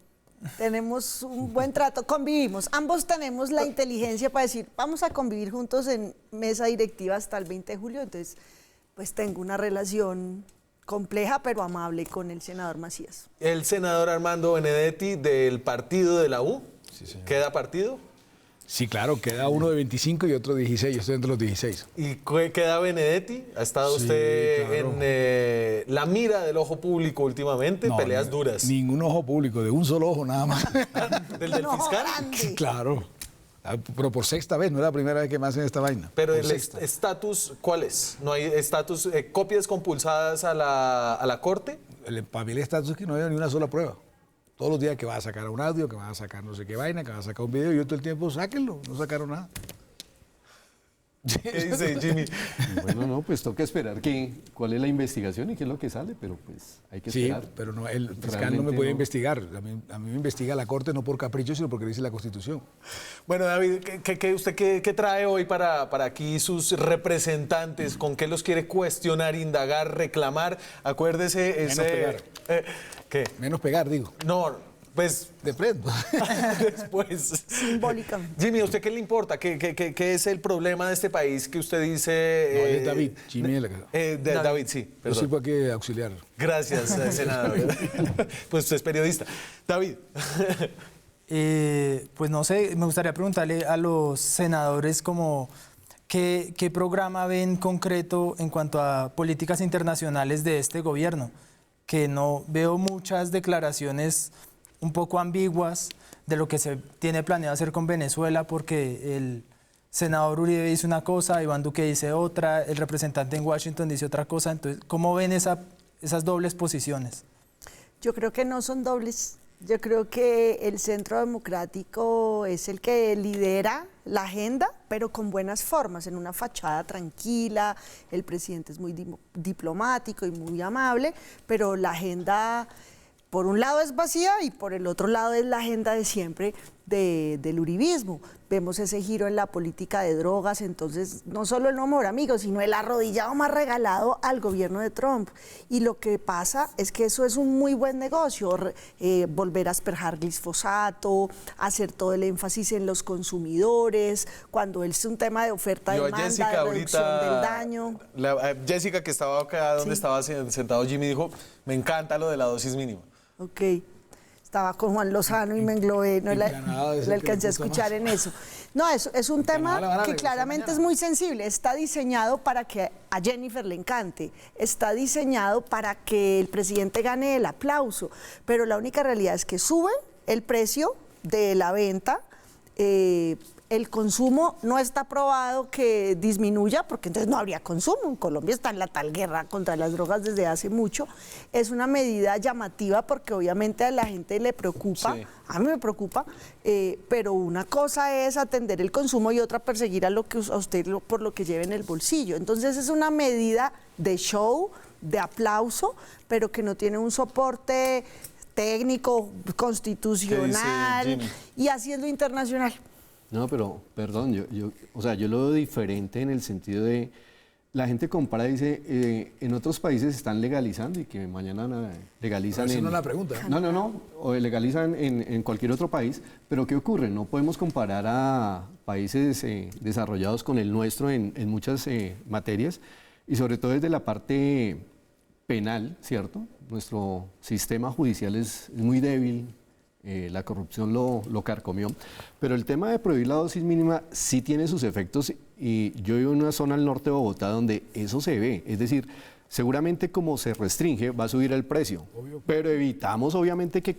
B: tenemos un buen trato, convivimos. Ambos tenemos la inteligencia para decir, vamos a convivir juntos en mesa directiva hasta el 20 de julio. Entonces, pues tengo una relación compleja pero amable con el senador Macías.
A: El senador Armando Benedetti del partido de la U.
I: Sí, señor.
A: ¿Queda partido?
I: Sí, claro, queda uno de 25 y otro de 16. Yo estoy entre los 16.
A: ¿Y queda Benedetti? ¿Ha estado
I: Sí,
A: usted
I: claro.
A: en la mira del ojo público últimamente?
I: No,
A: Peleas duras.
I: Ningún ojo público, de un solo ojo nada más.
A: ¿Del
B: No,
A: fiscal?
B: grande.
I: Claro. Pero por sexta vez, no es la primera vez que me hacen esta vaina.
A: Pero
I: Por
A: el
I: sexta.
A: estatus, ¿cuál es? ¿No hay estatus, copias compulsadas a la corte?
I: Para mí el estatus es que no hay ni una sola prueba. Todos los días que vas a sacar un audio, que vas a sacar no sé qué vaina, que vas a sacar un video, y yo todo el tiempo, sáquenlo, no sacaron nada.
A: ¿Qué dice Jimmy?
J: Bueno, no, pues toca esperar cuál es la investigación y qué es lo que sale, pero pues hay que
I: Sí,
J: esperar.
I: pero no, el fiscal no
J: Realmente
I: me puede
J: no.
I: investigar. A mí me investiga la Corte no por capricho, sino porque dice la Constitución.
A: Bueno, David, ¿usted qué trae hoy para aquí sus representantes? ¿Con qué los quiere cuestionar, indagar, reclamar? Acuérdese
I: Menos pegar.
A: ¿Qué?
I: Menos pegar, digo.
A: No, pues
I: De frente.
A: después.
B: Simbólicamente.
A: Jimmy, ¿a usted qué le importa? ¿Qué es el problema de este país que usted dice?
I: No, es David. Jimmy es la que-
A: David, sí,
I: Yo
A: perdón.
I: sirvo aquí de auxiliar.
A: Gracias, senador. Pues usted es periodista. David.
H: Pues no sé, me gustaría preguntarle a los senadores como qué programa ven concreto en cuanto a políticas internacionales de este gobierno, que no veo muchas declaraciones un poco ambiguas de lo que se tiene planeado hacer con Venezuela, porque el senador Uribe dice una cosa, Iván Duque dice otra, el representante en Washington dice otra cosa. Entonces, ¿cómo ven esas dobles posiciones?
B: Yo creo que no son dobles. Yo creo que el Centro Democrático es el que lidera la agenda, pero con buenas formas, en una fachada tranquila. El presidente es muy diplomático y muy amable, pero la agenda, por un lado es vacía y por el otro lado es la agenda de siempre del uribismo. Vemos ese giro en la política de drogas, entonces no solo el no amor amigos, sino el arrodillado más regalado al gobierno de Trump. Y lo que pasa es que eso es un muy buen negocio, volver a asperjar glifosato, hacer todo el énfasis en los consumidores, cuando es un tema de oferta,
A: Yo a
B: demanda,
A: Jessica
B: de reducción
A: ahorita,
B: del daño.
A: Jessica, que estaba acá donde
B: Sí.
A: estaba sentado Jimmy, dijo, me encanta lo de la dosis mínima.
B: Ok. Estaba con Juan Lozano y me englobé, no
I: En
B: le
I: Canadá es el que
B: alcancé a
I: le gusta
B: escuchar
I: más.
B: en eso. No, es un tema
I: Canadá la van a
B: que
I: regresar
B: claramente
I: mañana.
B: es muy sensible. Está diseñado para que a Jennifer le encante. Está diseñado para que el presidente gane el aplauso. Pero la única realidad es que sube el precio de la venta. El consumo no está probado que disminuya, porque entonces no habría consumo. En Colombia está en la tal guerra contra las drogas desde hace mucho. Es una medida llamativa porque obviamente a la gente le preocupa,
A: Sí.
B: a mí me preocupa, pero una cosa es atender el consumo y otra perseguir a usted por lo que lleve en el bolsillo. Entonces es una medida de show, de aplauso, pero que no tiene un soporte técnico, constitucional,
A: Jimmy?
B: y así es lo internacional.
J: No, pero, perdón, yo lo veo diferente en el sentido de, la gente compara y dice, en otros países están legalizando y que mañana legalizan
I: Pero esa
J: en...
I: no es la pregunta.
J: No, o legalizan en cualquier otro país, pero ¿qué ocurre? No podemos comparar a países desarrollados con el nuestro en muchas materias, y sobre todo desde la parte penal, ¿cierto? Nuestro sistema judicial es muy débil. La corrupción lo carcomió, pero el tema de prohibir la dosis mínima sí tiene sus efectos, y yo vivo en una zona al norte de Bogotá donde eso se ve, es decir, seguramente como se restringe va a subir el precio, pero evitamos obviamente que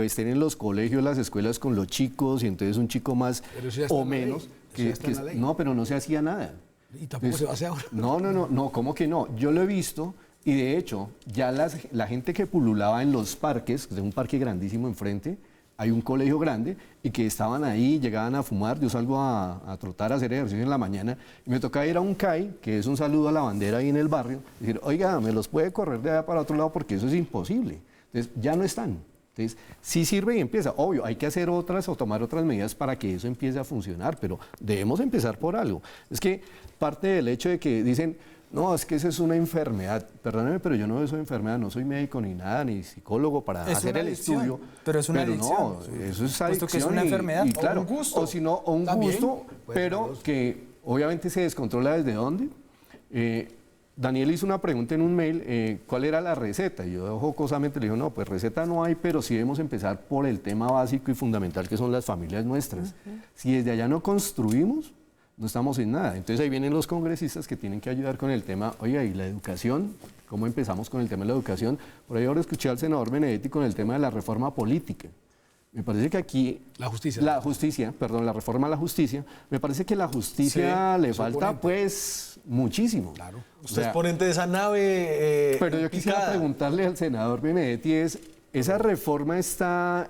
J: estén en los colegios, las escuelas con los chicos, y entonces un chico más
I: Pero eso ya está
J: o
I: en la ley,
J: menos,
I: eso ya está en la ley.
J: no, pero no se hacía nada.
I: Y tampoco se va a hacer ahora.
J: No, ¿cómo que no? Yo lo he visto, y de hecho, ya la gente que pululaba en los parques, de un parque grandísimo enfrente, hay un colegio grande, y que estaban ahí, llegaban a fumar. Yo salgo a trotar, a hacer ejercicio en la mañana, y me toca ir a un CAI, que es un saludo a la bandera ahí en el barrio, y decir, oiga, me los puede correr de allá para otro lado porque eso es imposible. Entonces, ya no están. Entonces, sí sirve y empieza. Obvio, hay que hacer otras o tomar otras medidas para que eso empiece a funcionar, pero debemos empezar por algo. Es que parte del hecho de que dicen, no, es que esa es una enfermedad. Perdóneme, pero yo no soy enfermedad, no soy médico ni nada, ni psicólogo para
H: Es
J: hacer
H: una
J: el
H: adicción,
J: estudio.
H: pero es una
J: no,
H: adicción.
J: eso es
H: Puesto
J: adicción.
H: que es una enfermedad.
J: Y
H: O
J: claro,
A: un gusto.
J: o si no, o un
I: También.
J: gusto,
I: Puede
J: pero
I: ser dos.
J: que obviamente se descontrola desde dónde. Daniel hizo una pregunta en un mail, ¿cuál era la receta? Y yo jocosamente le digo, no, pues receta no hay, pero sí debemos empezar por el tema básico y fundamental que son las familias nuestras. Si desde allá no construimos, no estamos en nada. Entonces ahí vienen los congresistas que tienen que ayudar con el tema, oiga, y la educación, ¿cómo empezamos con el tema de la educación? Por ahí ahora escuché al senador Benedetti con el tema de la reforma política. Me parece que aquí...
I: La justicia.
J: La reforma a la justicia. Me parece que la justicia le falta, pues, muchísimo.
I: Claro.
A: Usted es ponente de esa nave
J: pero yo quisiera
A: picada.
J: preguntarle al senador Benedetti ¿esa reforma está,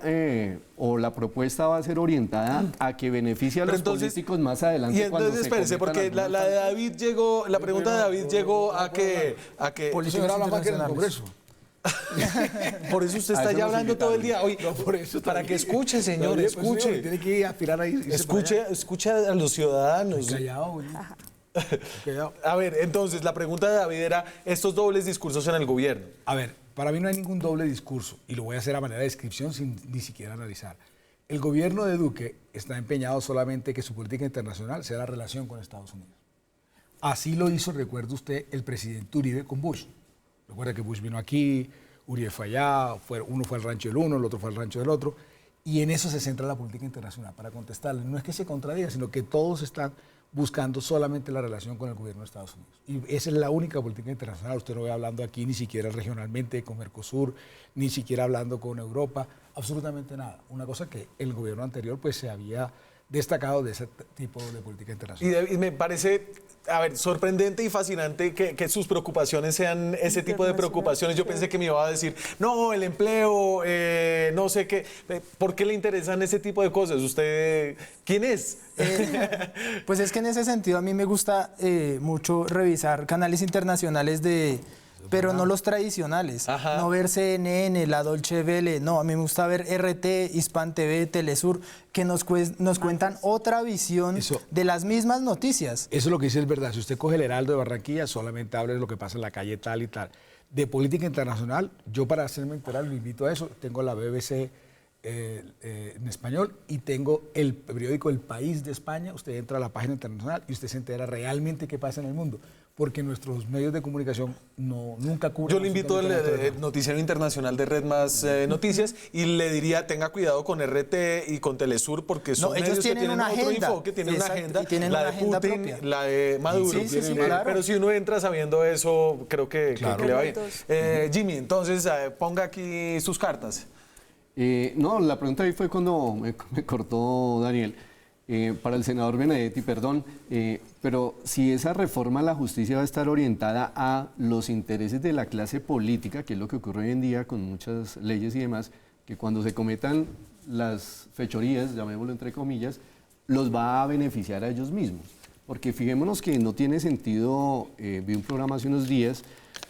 J: o la propuesta va a ser orientada a que beneficie a los políticos más adelante?
A: Y entonces, espérese, porque la de David llegó, la pregunta de David llegó a que
I: Señor habla más que en el Congreso.
A: por eso usted está ya hablando todo el día. Oye, para que escuche, señor, escuche.
I: Tiene que aspirar ahí.
A: Escuche a los ciudadanos.
I: Callado, callado.
A: A ver, entonces, la pregunta de David era estos dobles discursos en el gobierno.
I: A ver, para mí no hay ningún doble discurso, y lo voy a hacer a manera de descripción sin ni siquiera analizar. El gobierno de Duque está empeñado solamente que su política internacional sea la relación con Estados Unidos. Así lo hizo, recuerda usted, el presidente Uribe con Bush. Recuerda que Bush vino aquí, Uribe fue allá, uno fue al rancho del uno, el otro fue al rancho del otro, y en eso se centra la política internacional, para contestarle. No es que se contradiga, sino que todos están buscando solamente la relación con el gobierno de Estados Unidos. Y esa es la única política internacional. Usted no ve hablando aquí ni siquiera regionalmente con Mercosur, ni siquiera hablando con Europa, absolutamente nada. Una cosa que el gobierno anterior pues se había destacado de ese tipo de política internacional.
A: Y me parece, a ver, sorprendente y fascinante que sus preocupaciones sean ese tipo de preocupaciones. Yo pensé que me iba a decir, no, el empleo, no sé qué. ¿Por qué le interesan ese tipo de cosas? ¿Usted quién es?
H: Pues es que en ese sentido a mí me gusta mucho revisar canales internacionales pero no los tradicionales.
A: Ajá.
H: No ver CNN, la Dolce Vele, no, a mí me gusta ver RT, Hispan TV, Telesur, que nos cuentan otra visión de las mismas noticias.
I: Eso es lo que dice es verdad. Si usted coge el Heraldo de Barranquilla, solamente habla de lo que pasa en la calle tal y tal. De política internacional, yo para hacerme enterar lo invito a eso. Tengo la BBC en español y tengo el periódico El País de España. Usted entra a la página internacional y usted se entera realmente qué pasa en el mundo, porque nuestros medios de comunicación nunca cubren.
A: Yo le invito al noticiero internacional de Red Más Noticias y le diría, tenga cuidado con RT y con Telesur, porque son medios
H: ellos tienen
A: que tienen
H: una
A: otro
H: agenda.
A: enfoque, tienen una
H: Exacto,
A: agenda,
H: y tienen
A: la
H: una
A: de
H: agenda
A: Putin,
H: propia.
A: la de Maduro.
H: Sí, claro.
A: Pero si uno entra sabiendo eso, creo que le va bien. Jimmy, entonces ponga aquí sus cartas.
J: No, la pregunta ahí fue cuando me cortó Daniel. Para el senador Benedetti, perdón, pero si esa reforma a la justicia va a estar orientada a los intereses de la clase política, que es lo que ocurre hoy en día con muchas leyes y demás, que cuando se cometan las fechorías, llamémoslo entre comillas, los va a beneficiar a ellos mismos. Porque fijémonos que no tiene sentido, vi un programa hace unos días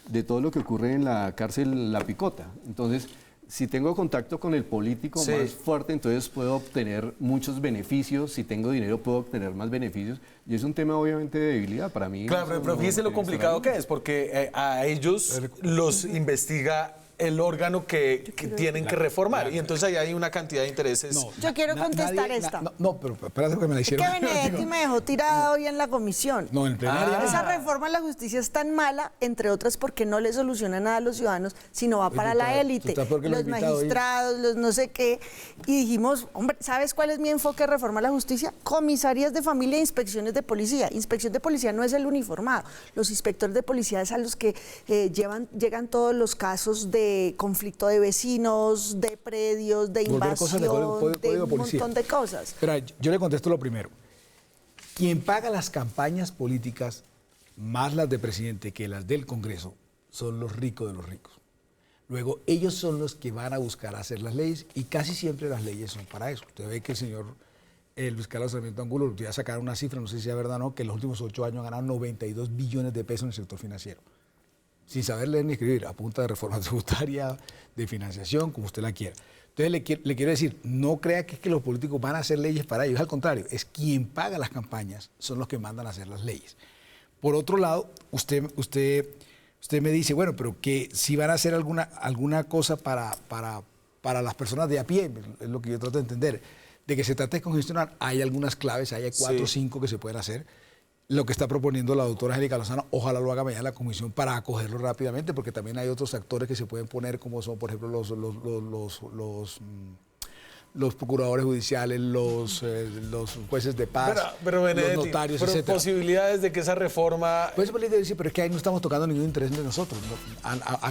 J: de todo lo que ocurre en la cárcel La Picota. Entonces, si tengo contacto con el político más fuerte, entonces puedo obtener muchos beneficios. Si tengo dinero, puedo obtener más beneficios. Y es un tema, obviamente, de debilidad para mí.
A: Claro, pero fíjese lo complicado que es, porque a ellos los investiga el órgano que tienen que reformar. Y entonces ahí hay una cantidad de intereses.
B: Yo quiero contestar esta.
I: Pero espérate que me la hicieron.
B: Que Benedetti me dejó tirada hoy en la comisión.
I: No, en plenaria.
B: Esa reforma a la justicia es tan mala, entre otras, porque no le soluciona nada a los ciudadanos, sino va para la élite, los magistrados, los no sé qué. Y dijimos, hombre, ¿sabes cuál es mi enfoque de reforma a la justicia? Comisarías de familia e inspecciones de policía. Inspección de policía no es el uniformado. Los inspectores de policía es a los que llegan todos los casos de conflicto de vecinos, de predios, de invasión, de un montón de cosas.
I: Pero yo le contesto lo primero. Quien paga las campañas políticas, más las de presidente que las del Congreso, son los ricos de los ricos. Luego, ellos son los que van a buscar hacer las leyes y casi siempre las leyes son para eso. Usted ve que el señor Luis Carlos Sarmiento Angulo voy a sacar una cifra, no sé si es verdad o no, que en los últimos 8 años han ganado 92 billones de pesos en el sector financiero, sin saber leer ni escribir, a punta de reforma tributaria, de financiación, como usted la quiera. Entonces le quiero decir, no crea que es que los políticos van a hacer leyes para ellos, al contrario, es quien paga las campañas, son los que mandan a hacer las leyes. Por otro lado, usted me dice, bueno, pero que si van a hacer alguna cosa para las personas de a pie, es lo que yo trato de entender, de que se trate de congestionar, hay algunas claves, hay 4 o 5 que se pueden hacer. lo que está proponiendo la doctora Angélica Lozano, ojalá lo haga mañana la comisión para acogerlo rápidamente, porque también hay otros actores que se pueden poner, como son, por ejemplo, los procuradores judiciales, los jueces de paz,
A: pero Benedetti,
I: los notarios,
A: pero
I: etcétera.
A: posibilidades de que esa reforma...
I: Pues sí, pero es que ahí no estamos tocando ningún interés de nosotros.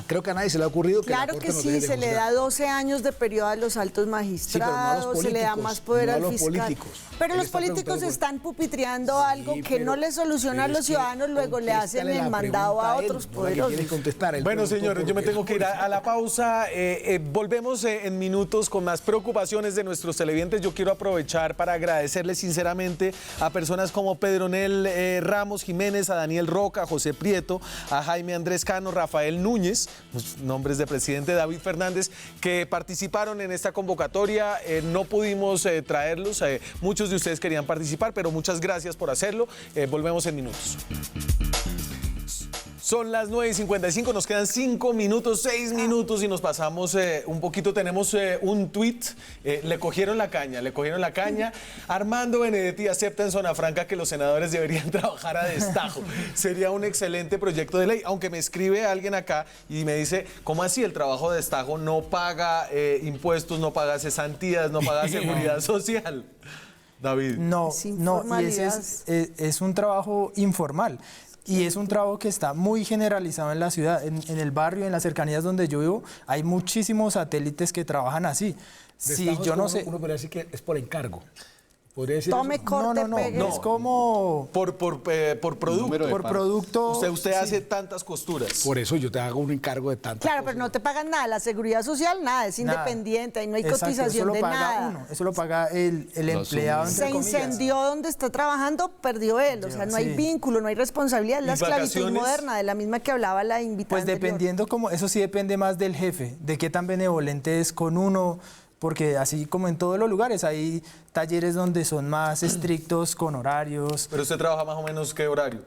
I: Creo que a nadie se le ha ocurrido que
B: Claro
I: la
B: que
I: Corte nos
B: sí,
I: deje de
B: se le
I: juzgar.
B: da 12 años de periodo a los altos magistrados, se le da más poder
I: no a
B: al
I: los
B: fiscal.
I: políticos.
B: Pero
I: Él
B: los
I: está
B: políticos
I: preguntando por-
B: están pupitreando algo que
I: pero-
B: no le soluciona a
I: pero
B: los
I: es que
B: ciudadanos, luego le hacen
I: contéstale
B: el
I: la
B: mandado a
I: pregunta él,
B: otros
I: no la que quiere
B: poderosos.
I: contestar. Él
A: Bueno,
I: preguntó
A: señores, yo me
I: por
A: tengo que ir a la pausa. Volvemos en minutos con más preocupaciones de nuestros televidentes. Yo quiero aprovechar para agradecerle sinceramente a personas como Pedronel Ramos Jiménez, a Daniel Roca, a José Prieto, a Jaime Andrés Cano, Rafael Núñez, los nombres de presidente David Fernández, que participaron en esta convocatoria. No pudimos traerlos. Muchos de ustedes querían participar, pero muchas gracias por hacerlo. Volvemos en minutos. Son las 9:55, nos quedan 5 minutos, 6 minutos y nos pasamos un poquito. Tenemos un tuit, le cogieron la caña. Armando Benedetti acepta en Zona Franca que los senadores deberían trabajar a destajo. Sería un excelente proyecto de ley, aunque me escribe alguien acá y me dice, ¿cómo así? El trabajo de destajo no paga impuestos, no paga cesantías, no paga seguridad social. David.
H: No,
B: Es
H: no, y ese
B: informalidad.
H: es un trabajo informal. Y es un trabajo que está muy generalizado en la ciudad, en el barrio, en las cercanías donde yo vivo, hay muchísimos satélites que trabajan así. Si
I: Destajo es
H: yo no
I: como
H: sé...
I: Uno podría decir que es por encargo. ¿Podría decir
B: Tome
I: eso?
B: corte, pegue.
H: es como
A: Por producto.
J: Número de
H: por
J: pares.
H: producto...
A: Usted hace tantas costuras.
I: Por eso yo te hago un encargo de tantas
B: Claro,
I: cosas.
B: pero no te pagan nada, la seguridad social nada, es
H: Nada.
B: independiente, ahí no hay
H: Exacto,
B: cotización
H: eso lo
B: de
H: paga
B: nada.
H: uno, eso lo paga el
J: Los
H: empleado, entre
B: Se
H: comillas.
B: incendió donde está trabajando, perdió él, o sea, no hay
H: Sí.
B: vínculo, no hay responsabilidad, es la
A: ¿Y
B: esclavitud
A: vacaciones?
B: moderna, de la misma que hablaba la invitada
H: Pues
B: anterior.
H: dependiendo como, eso sí depende más del jefe, de qué tan benevolente es con uno, porque así como en todos los lugares hay talleres donde son más estrictos con horarios,
A: Pero usted trabaja más o menos ¿qué horario?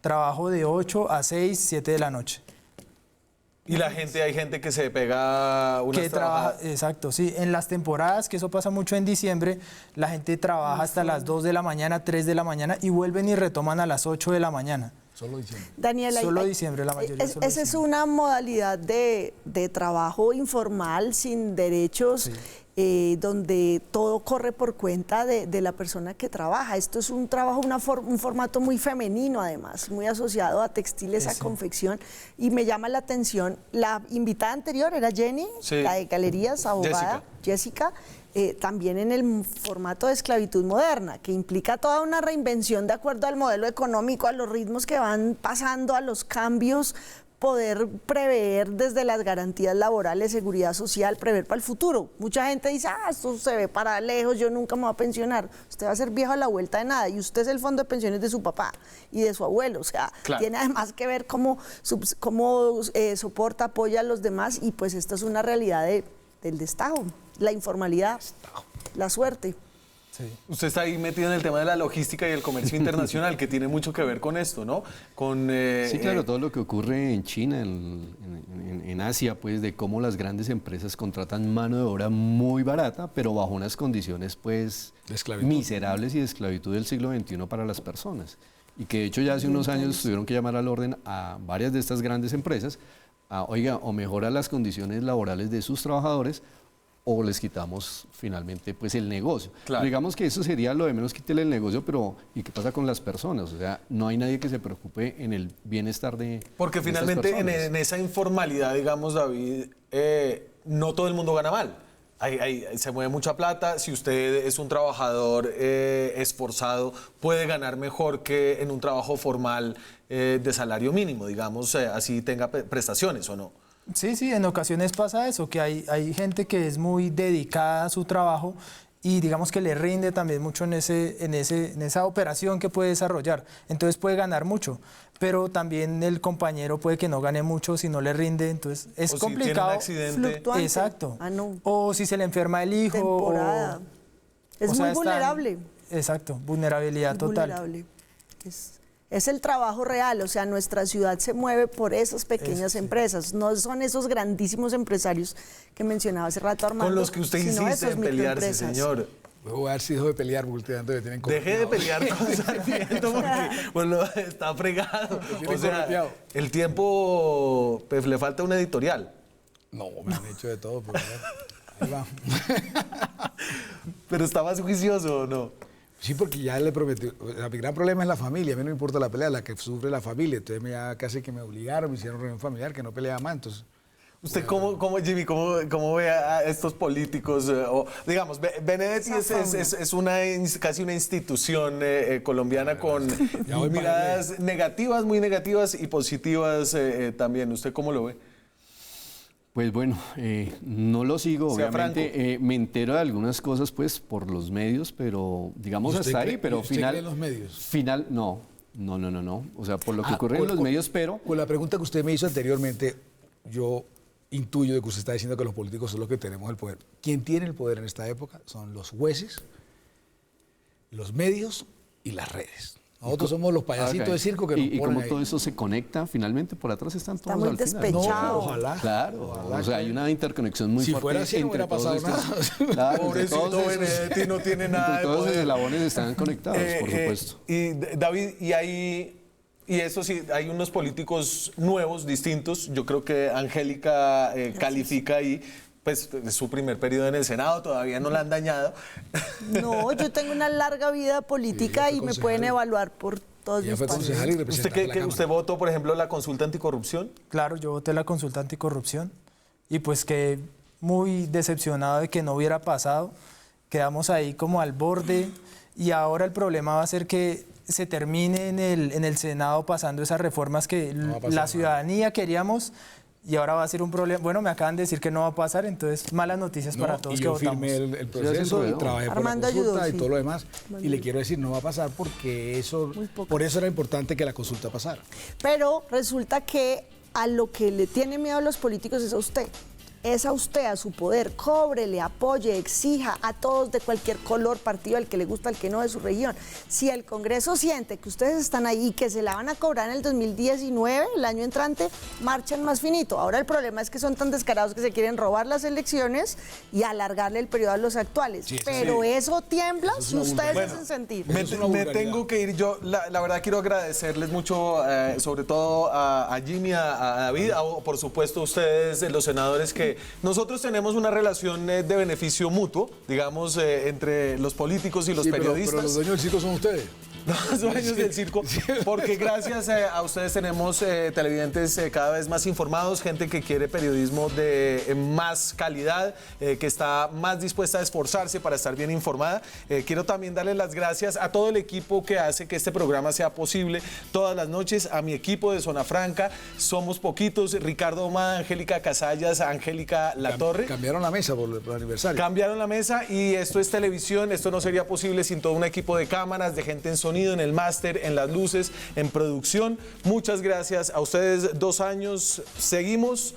H: trabajo de 8 a 6, 7 de la noche.
A: Y hay gente que se pega unas
H: Que trabaja, exacto, sí, en las temporadas, que eso pasa mucho en diciembre, la gente trabaja hasta las 2 de la mañana, 3 de la mañana y vuelven y retoman a las 8 de la mañana.
I: Solo diciendo.
B: Daniela,
H: Solo diciembre, la mayoría solo
B: esa es
H: diciembre.
B: una modalidad de trabajo informal, sin derechos, donde todo corre por cuenta de la persona que trabaja. Esto es un trabajo, un formato muy femenino además, muy asociado a textiles, a confección, y me llama la atención, la invitada anterior era Jenny,
A: Sí.
B: la de Galerías, abogada, Jessica. También en el formato de esclavitud moderna, que implica toda una reinvención de acuerdo al modelo económico, a los ritmos que van pasando, a los cambios, poder prever desde las garantías laborales, seguridad social, prever para el futuro. Mucha gente dice, esto se ve para lejos, yo nunca me voy a pensionar. Usted va a ser viejo a la vuelta de nada, y usted es el fondo de pensiones de su papá y de su abuelo. O sea,
A: Claro.
B: tiene además que ver cómo soporta, apoya a los demás, y pues esta es una realidad del destajo, la informalidad, la suerte.
A: Usted está ahí metido en el tema de la logística y el comercio internacional, que tiene mucho que ver con esto, ¿no?
J: Sí, claro, todo lo que ocurre en China, en Asia, pues de cómo las grandes empresas contratan mano de obra muy barata, pero bajo unas condiciones pues
I: De esclavitud.
J: miserables y de esclavitud del siglo XXI para las personas. Y que de hecho ya hace unos años tuvieron que llamar al orden a varias de estas grandes empresas, oiga, o mejora las condiciones laborales de sus trabajadores, o les quitamos finalmente pues el negocio.
A: Claro.
J: Digamos que eso sería lo de menos, quítele el negocio, pero ¿y qué pasa con las personas? O sea, no hay nadie que se preocupe en el bienestar de
A: Porque
J: de estas
A: finalmente
J: personas.
A: en esa informalidad, digamos, David, no todo el mundo gana mal. Se mueve mucha plata. Si usted es un trabajador esforzado, puede ganar mejor que en un trabajo formal de salario mínimo, digamos, así tenga prestaciones o no.
H: Sí, sí, en ocasiones pasa eso, que hay gente que es muy dedicada a su trabajo y digamos que le rinde también mucho en esa operación que puede desarrollar. Entonces puede ganar mucho, pero también el compañero puede que no gane mucho si no le rinde, entonces es
A: O si tiene un
H: complicado.
A: accidente.
B: Fluctuante.
H: Exacto.
B: No.
H: O si se le enferma el hijo.
B: Temporada. Es
H: o sea,
B: muy
H: están-
B: vulnerable.
H: Exacto, vulnerabilidad total.
B: Vulnerable. Es el trabajo real, o sea, nuestra ciudad se mueve por esas pequeñas empresas, no son esos grandísimos empresarios que mencionaba hace rato Armando.
A: Con los que usted
B: sino
A: insiste
B: esos
A: en pelearse,
B: microempresas.
A: señor.
I: Luego voy a ver si dejo de pelear porque ustedes antes me tienen
A: Deje de
I: correteado.
A: pelear con Sarmiento porque bueno, está fregado.
I: tiene
A: O sea,
I: correteado.
A: el tiempo, pues le falta una editorial.
I: No, me han hecho de todo, pero ahí va.
A: Pero está más juicioso, ¿o no?
I: Sí, porque ya le prometí. O sea, mi gran problema es la familia. A mí no me importa la pelea, la que sufre la familia. Entonces ya casi que me obligaron, me hicieron reunión familiar, que no peleaba más. Entonces,
A: ¿Usted Jimmy, cómo ve a estos políticos? O, digamos, Benedetti es casi una institución colombiana con
I: Ya voy para
A: miradas negativas, muy negativas y positivas también. ¿Usted cómo lo ve?
J: Pues bueno, no lo sigo,
A: Sea
J: obviamente. Me entero de algunas cosas pues por los medios, pero digamos
I: ¿Usted
J: hasta
I: cree-
J: ahí, pero
I: usted
J: final...
I: cree en los medios?
J: Final, no. O sea, por lo que ocurre en los medios, pero...
I: Con la pregunta que usted me hizo anteriormente, yo intuyo de que usted está diciendo que los políticos son los que tenemos el poder. Quien tiene el poder en esta época son los jueces, los medios y las redes. Nosotros somos los payasitos
J: Ok.
I: de circo que nos
J: y
I: ponen
J: como
I: ahí.
J: todo eso se conecta, finalmente por atrás están todos
B: muy
J: al final.
B: despechado.
I: No, ojalá.
J: Claro,
I: Ojalá
J: o sea, hay una interconexión muy
I: Si
J: fuerte
I: fuera así, no
J: entre
I: hubiera
J: todos
I: pasado
J: estos-
I: nada.
J: Claro, entre
A: Pobrecito
J: todos esos-
A: Benedetti no tiene nada
J: entre
A: de
J: todos esos
A: poder.
J: eslabones están conectados, por supuesto.
A: David, y eso sí, hay unos políticos nuevos, distintos. Yo creo que Angélica califica ahí. Pues es su primer periodo en el Senado, todavía no la han dañado.
B: No, yo tengo una larga vida política
I: fue
B: y me
I: concejal.
B: pueden evaluar por todos
I: Ella
B: mis
I: fue
B: pasos.
I: concejal y
A: ¿Usted
I: representante de la
A: usted
I: Cámara.
A: votó, por ejemplo, la consulta anticorrupción?
H: Claro, yo voté la consulta anticorrupción y pues quedé muy decepcionado de que no hubiera pasado. Quedamos ahí como al borde y ahora el problema va a ser que se termine en el Senado pasando esas reformas que
I: va a pasar
H: la
I: nada.
H: ciudadanía queríamos y ahora va a ser un problema. Bueno, me acaban de decir que no va a pasar, entonces malas noticias
I: No,
H: para todos
I: y
H: que
I: yo
H: votamos.
I: firmé el
J: haciendo
I: proceso y
J: ruido.
I: trabajé por la
B: Armando
I: consulta
B: ayudó,
I: y
B: sí.
I: todo lo demás. Y le quiero decir, no va a pasar porque eso, por eso era importante que la consulta pasara.
B: Pero resulta que a lo que le tiene miedo a los políticos es a usted. Es a usted, a su poder. Cóbrele, apoye, exija a todos de cualquier color, partido, al que le gusta, al que no, de su región. Si el Congreso siente que ustedes están ahí y que se la van a cobrar en el 2019, el año entrante, marchen más finito. Ahora el problema es que son tan descarados que se quieren robar las elecciones y alargarle el periodo a los actuales.
I: Sí, eso
B: Pero eso tiembla
I: es
B: si
I: una
B: ustedes
I: vulgaridad.
B: hacen sentir.
A: Me,
I: Es una
A: me
I: vulgaridad.
A: tengo que ir. Yo, la verdad, quiero agradecerles mucho, sobre todo a Jimmy, a David, por supuesto, a ustedes, los senadores, que nosotros tenemos una relación de beneficio mutuo, digamos, entre los políticos y los
I: Sí, pero
A: periodistas.
I: los dueños del circo son ustedes.
A: Los dueños del circo, porque gracias a ustedes tenemos televidentes cada vez más informados, gente que quiere periodismo de más calidad, que está más dispuesta a esforzarse para estar bien informada. Quiero también darles las gracias a todo el equipo que hace que este programa sea posible todas las noches, a mi equipo de Zona Franca, somos poquitos, Ricardo Omada, Angélica Casallas, Angélica Latorre.
I: Cambiaron la mesa por el aniversario.
A: Cambiaron la mesa y esto es televisión, esto no sería posible sin todo un equipo de cámaras, de gente en sonido, en el máster, en las luces, en producción. Muchas gracias a ustedes, 2 años, seguimos,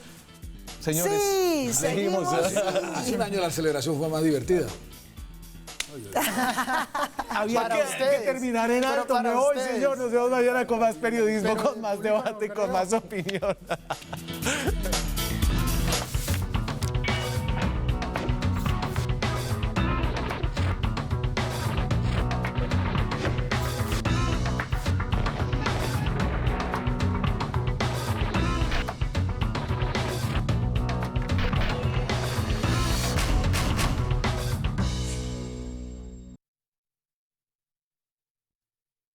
A: señores.
B: Sí, seguimos.
I: Hace un año la celebración fue más divertida.
A: Había
K: Para
A: que
K: ustedes.
A: terminar en
K: Pero
A: alto,
K: para
A: me voy,
K: ustedes.
A: señor, nos vemos mañana con más periodismo, con más debate, con más opinión.